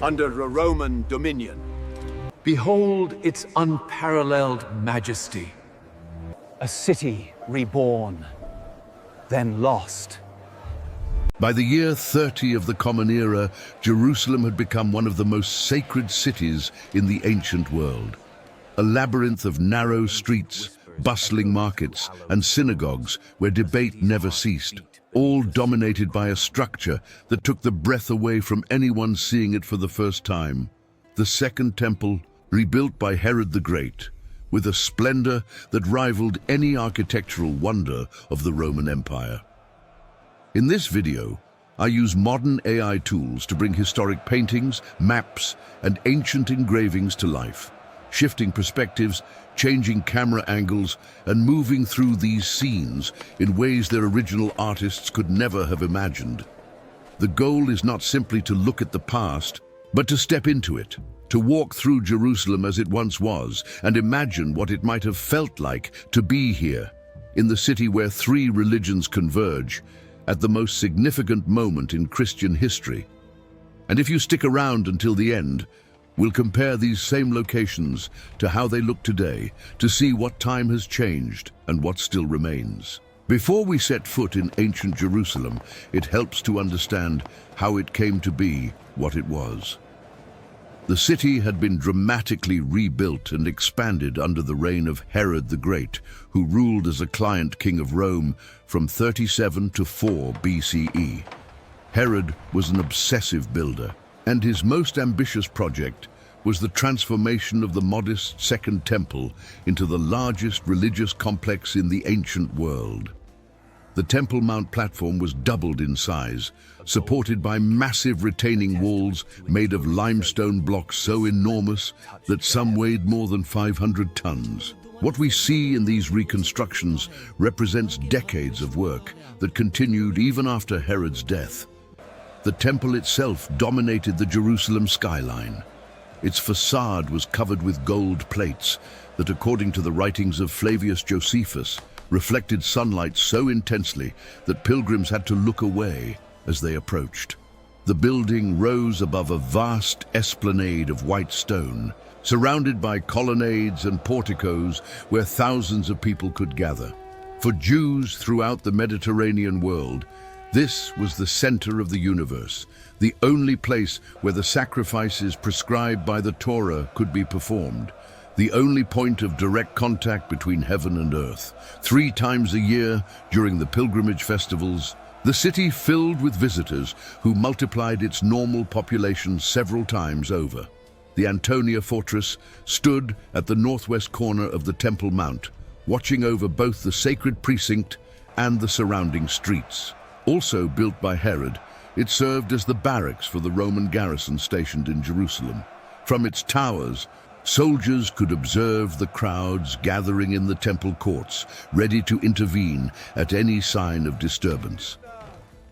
under a Roman dominion. Behold its unparalleled majesty. A city reborn, then lost. By the year 30 of the Common Era, Jerusalem had become one of the most sacred cities in the ancient world. A labyrinth of narrow streets, bustling markets, and synagogues where debate never ceased, all dominated by a structure that took the breath away from anyone seeing it for the first time. The Second Temple, rebuilt by Herod the Great, with a splendor that rivaled any architectural wonder of the Roman Empire. In this video, I use modern AI tools to bring historic paintings, maps, and ancient engravings to life, shifting perspectives, changing camera angles, and moving through these scenes in ways their original artists could never have imagined. The goal is not simply to look at the past, but to step into it, to walk through Jerusalem as it once was, and imagine what it might have felt like to be here, in the city where three religions converge, at the most significant moment in Christian history. And if you stick around until the end, we'll compare these same locations to how they look today, to see what time has changed and what still remains. Before we set foot in ancient Jerusalem, it helps to understand how it came to be what it was. The city had been dramatically rebuilt and expanded under the reign of Herod the Great, who ruled as a client king of Rome from 37 to 4 BCE. Herod was an obsessive builder, and his most ambitious project was the transformation of the modest Second Temple into the largest religious complex in the ancient world. The Temple Mount platform was doubled in size, supported by massive retaining walls made of limestone blocks so enormous that some weighed more than 500 tons. What we see in these reconstructions represents decades of work that continued even after Herod's death. The temple itself dominated the Jerusalem skyline. Its facade was covered with gold plates that, according to the writings of Flavius Josephus, reflected sunlight so intensely that pilgrims had to look away as they approached. The building rose above a vast esplanade of white stone, surrounded by colonnades and porticos where thousands of people could gather. For Jews throughout the Mediterranean world, this was the center of the universe, the only place where the sacrifices prescribed by the Torah could be performed, the only point of direct contact between heaven and earth. 3 times a year, during the pilgrimage festivals, the city filled with visitors who multiplied its normal population several times over. The Antonia fortress stood at the northwest corner of the Temple Mount, watching over both the sacred precinct and the surrounding streets. Also built by Herod, it served as the barracks for the Roman garrison stationed in Jerusalem. From its towers, soldiers could observe the crowds gathering in the temple courts, ready to intervene at any sign of disturbance.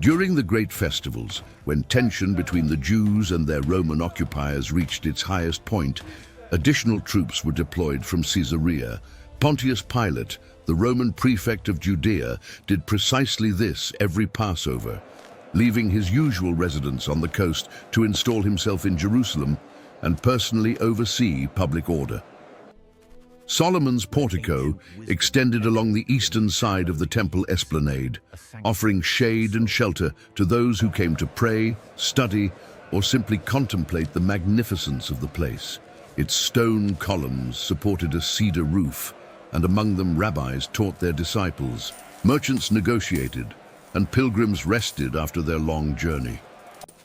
During the great festivals, when tension between the Jews and their Roman occupiers reached its highest point, additional troops were deployed from Caesarea. Pontius Pilate, the Roman prefect of Judea, did precisely this every Passover, leaving his usual residence on the coast to install himself in Jerusalem and personally oversee public order. Solomon's portico extended along the eastern side of the temple esplanade, offering shade and shelter to those who came to pray, study, or simply contemplate the magnificence of the place. Its stone columns supported a cedar roof, and among them rabbis taught their disciples. Merchants negotiated, and pilgrims rested after their long journey.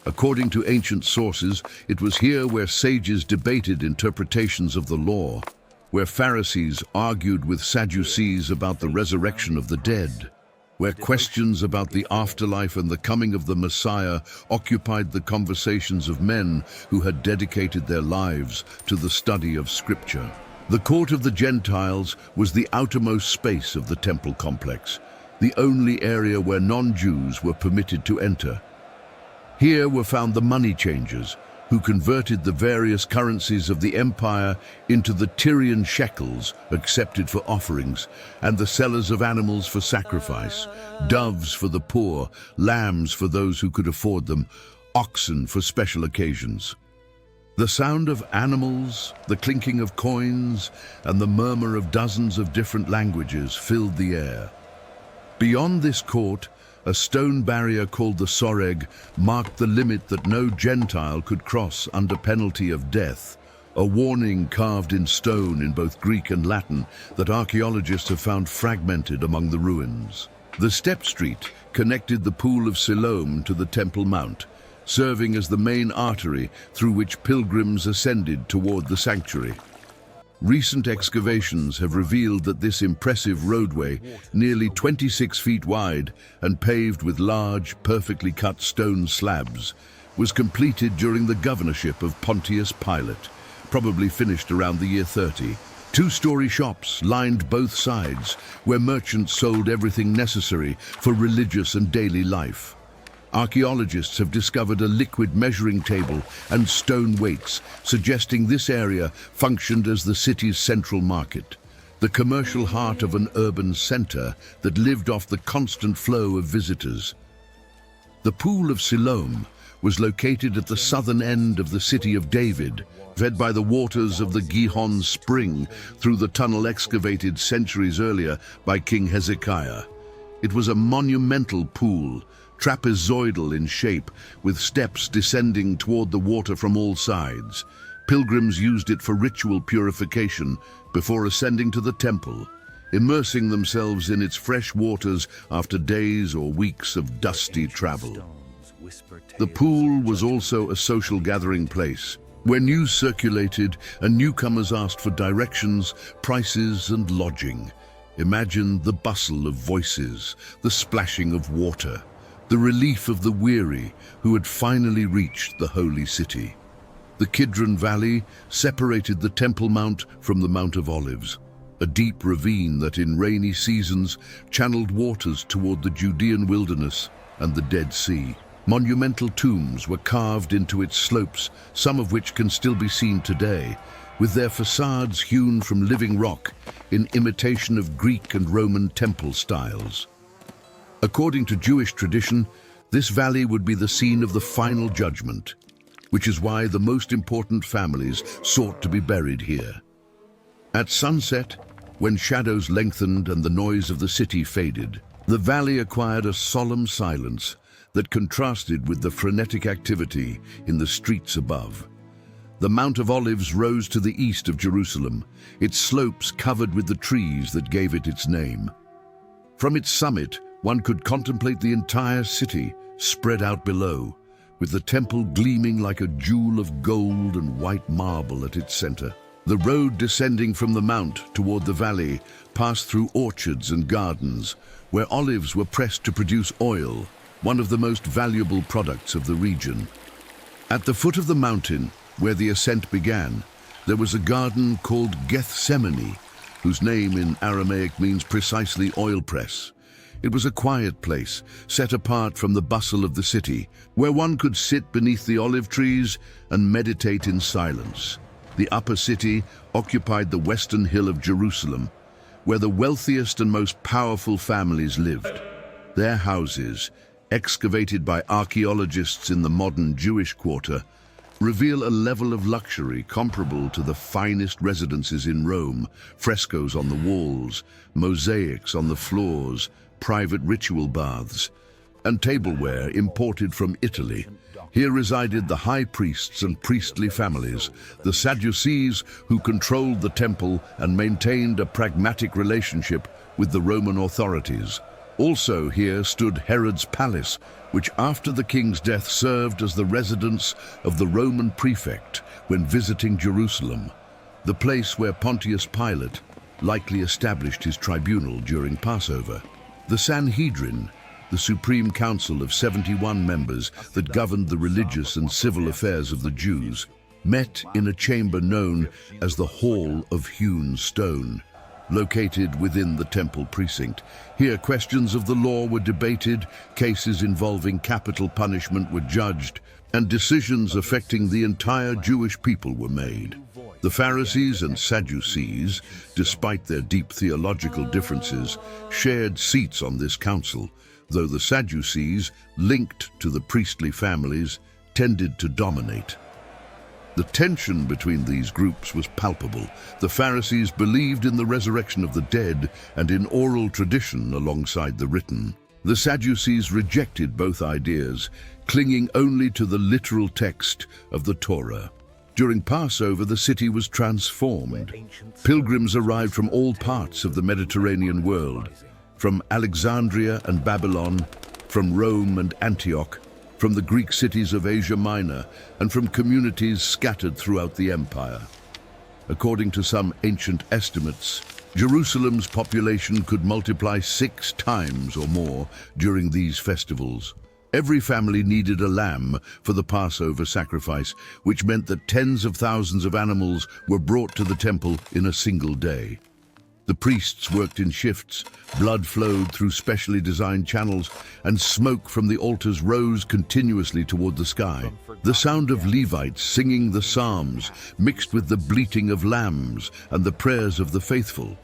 According to ancient sources, it was here where sages debated interpretations of the law, where Pharisees argued with Sadducees about the resurrection of the dead, where questions about the afterlife and the coming of the Messiah occupied the conversations of men who had dedicated their lives to the study of Scripture. The court of the Gentiles was the outermost space of the temple complex, the only area where non-Jews were permitted to enter. Here were found the money changers, who converted the various currencies of the empire into the Tyrian shekels accepted for offerings, and the sellers of animals for sacrifice, doves for the poor, lambs for those who could afford them, oxen for special occasions. The sound of animals, the clinking of coins, and the murmur of dozens of different languages filled the air. Beyond this court, a stone barrier called the Soreg marked the limit that no Gentile could cross under penalty of death, a warning carved in stone in both Greek and Latin that archaeologists have found fragmented among the ruins. The step street connected the Pool of Siloam to the Temple Mount, serving as the main artery through which pilgrims ascended toward the sanctuary. Recent excavations have revealed that this impressive roadway, nearly 26 feet wide and paved with large, perfectly cut stone slabs, was completed during the governorship of Pontius Pilate, probably finished around the year 30. Two-story shops lined both sides, where merchants sold everything necessary for religious and daily life. Archaeologists have discovered a liquid measuring table and stone weights, suggesting this area functioned as the city's central market, the commercial heart of an urban center that lived off the constant flow of visitors. The Pool of Siloam was located at the southern end of the city of David, fed by the waters of the Gihon Spring through the tunnel excavated centuries earlier by King Hezekiah. It was a monumental pool, trapezoidal in shape, with steps descending toward the water from all sides. Pilgrims used it for ritual purification before ascending to the temple, immersing themselves in its fresh waters after days or weeks of dusty travel. The pool was also a social gathering place, where news circulated and newcomers asked for directions, prices, and lodging. Imagine the bustle of voices, the splashing of water, the relief of the weary who had finally reached the holy city. The Kidron Valley separated the Temple Mount from the Mount of Olives, a deep ravine that in rainy seasons channeled waters toward the Judean wilderness and the Dead Sea. Monumental tombs were carved into its slopes, some of which can still be seen today, with their facades hewn from living rock in imitation of Greek and Roman temple styles. According to Jewish tradition, this valley would be the scene of the final judgment, which is why the most important families sought to be buried here. At sunset, when shadows lengthened and the noise of the city faded, the valley acquired a solemn silence that contrasted with the frenetic activity in the streets above. The Mount of Olives rose to the east of Jerusalem, its slopes covered with the trees that gave it its name. From its summit, one could contemplate the entire city spread out below, with the temple gleaming like a jewel of gold and white marble at its center. The road descending from the mount toward the valley passed through orchards and gardens, where olives were pressed to produce oil, one of the most valuable products of the region. At the foot of the mountain, where the ascent began, there was a garden called Gethsemane, whose name in Aramaic means precisely oil press. It was a quiet place, set apart from the bustle of the city, where one could sit beneath the olive trees and meditate in silence. The upper city occupied the western hill of Jerusalem, where the wealthiest and most powerful families lived. Their houses, excavated by archaeologists in the modern Jewish quarter, reveal a level of luxury comparable to the finest residences in Rome: frescoes on the walls, mosaics on the floors, private ritual baths, and tableware imported from Italy. Here resided the high priests and priestly families, the Sadducees, who controlled the temple and maintained a pragmatic relationship with the Roman authorities. Also here stood Herod's palace, which after the king's death served as the residence of the Roman prefect when visiting Jerusalem, the place where Pontius Pilate likely established his tribunal during Passover. The Sanhedrin, the supreme council of 71 members that governed the religious and civil affairs of the Jews, met in a chamber known as the Hall of Hewn Stone, located within the temple precinct. Here questions of the law were debated, cases involving capital punishment were judged, and decisions affecting the entire Jewish people were made. The Pharisees and Sadducees, despite their deep theological differences, shared seats on this council, though the Sadducees, linked to the priestly families, tended to dominate. The tension between these groups was palpable. The Pharisees believed in the resurrection of the dead and in oral tradition alongside the written. The Sadducees rejected both ideas, clinging only to the literal text of the Torah. During Passover, the city was transformed. Pilgrims arrived from all parts of the Mediterranean world, from Alexandria and Babylon, from Rome and Antioch, from the Greek cities of Asia Minor, and from communities scattered throughout the empire. According to some ancient estimates, Jerusalem's population could multiply 6 times or more during these festivals. Every family needed a lamb for the Passover sacrifice, which meant that tens of thousands of animals were brought to the temple in a single day. The priests worked in shifts, blood flowed through specially designed channels, and smoke from the altars rose continuously toward the sky. The sound of Levites singing the psalms mixed with the bleating of lambs and the prayers of the faithful.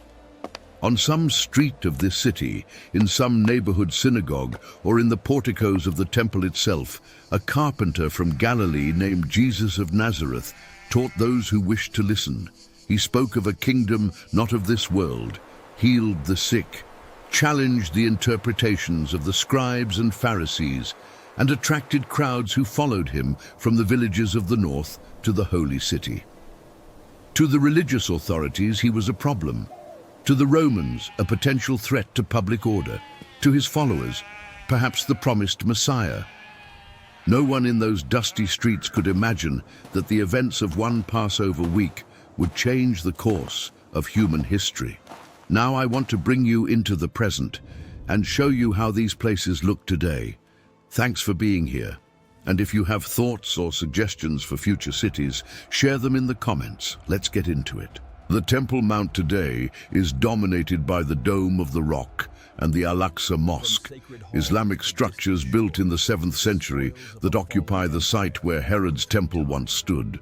On some street of this city, in some neighborhood synagogue, or in the porticos of the temple itself, a carpenter from Galilee named Jesus of Nazareth taught those who wished to listen. He spoke of a kingdom not of this world, healed the sick, challenged the interpretations of the scribes and Pharisees, and attracted crowds who followed him from the villages of the north to the holy city. To the religious authorities, he was a problem. To the Romans, a potential threat to public order. To his followers, perhaps the promised Messiah. No one in those dusty streets could imagine that the events of one Passover week would change the course of human history. Now I want to bring you into the present and show you how these places look today. Thanks for being here. And if you have thoughts or suggestions for future cities, share them in the comments. Let's get into it. The Temple Mount today is dominated by the Dome of the Rock and the Al-Aqsa Mosque, Islamic structures built in the 7th century that occupy the site where Herod's temple once stood.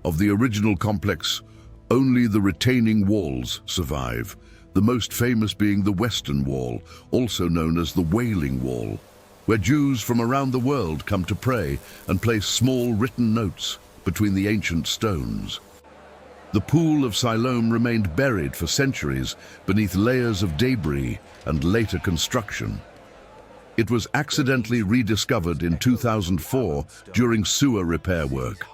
Of the original complex, only the retaining walls survive, the most famous being the Western Wall, also known as the Wailing Wall, where Jews from around the world come to pray and place small written notes between the ancient stones. The Pool of Siloam remained buried for centuries beneath layers of debris and later construction. It was accidentally rediscovered in 2004 during sewer repair work,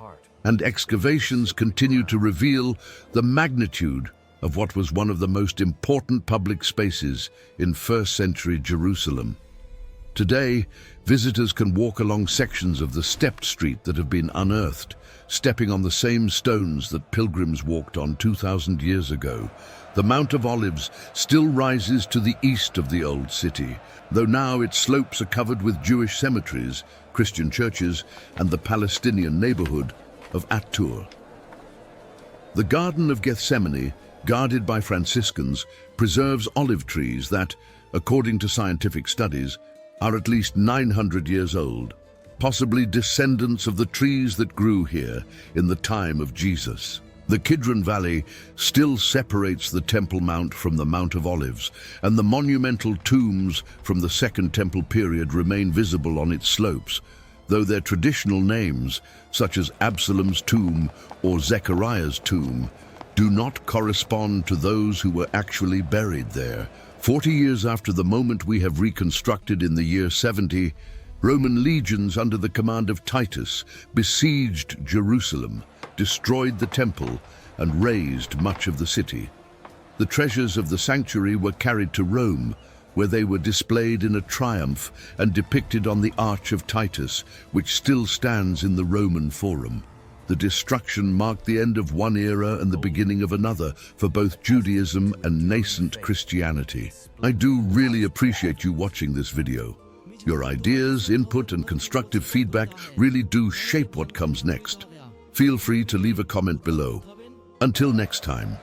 and excavations continue to reveal the magnitude of what was one of the most important public spaces in first-century Jerusalem. Today, visitors can walk along sections of the stepped street that have been unearthed, stepping on the same stones that pilgrims walked on 2,000 years ago. The Mount of Olives still rises to the east of the old city, though now its slopes are covered with Jewish cemeteries, Christian churches, and the Palestinian neighborhood of At-Tur. The Garden of Gethsemane, guarded by Franciscans, preserves olive trees that, according to scientific studies, are at least 900 years old, possibly descendants of the trees that grew here in the time of Jesus. The Kidron Valley still separates the Temple Mount from the Mount of Olives, and the monumental tombs from the Second Temple period remain visible on its slopes, though their traditional names, such as Absalom's tomb or Zechariah's tomb, do not correspond to those who were actually buried there. 40 years after the moment we have reconstructed in the year 70, Roman legions under the command of Titus besieged Jerusalem, destroyed the temple, and razed much of the city. The treasures of the sanctuary were carried to Rome, where they were displayed in a triumph and depicted on the Arch of Titus, which still stands in the Roman Forum. The destruction marked the end of one era and the beginning of another for both Judaism and nascent Christianity. I do really appreciate you watching this video. Your ideas, input, and constructive feedback really do shape what comes next. Feel free to leave a comment below. Until next time.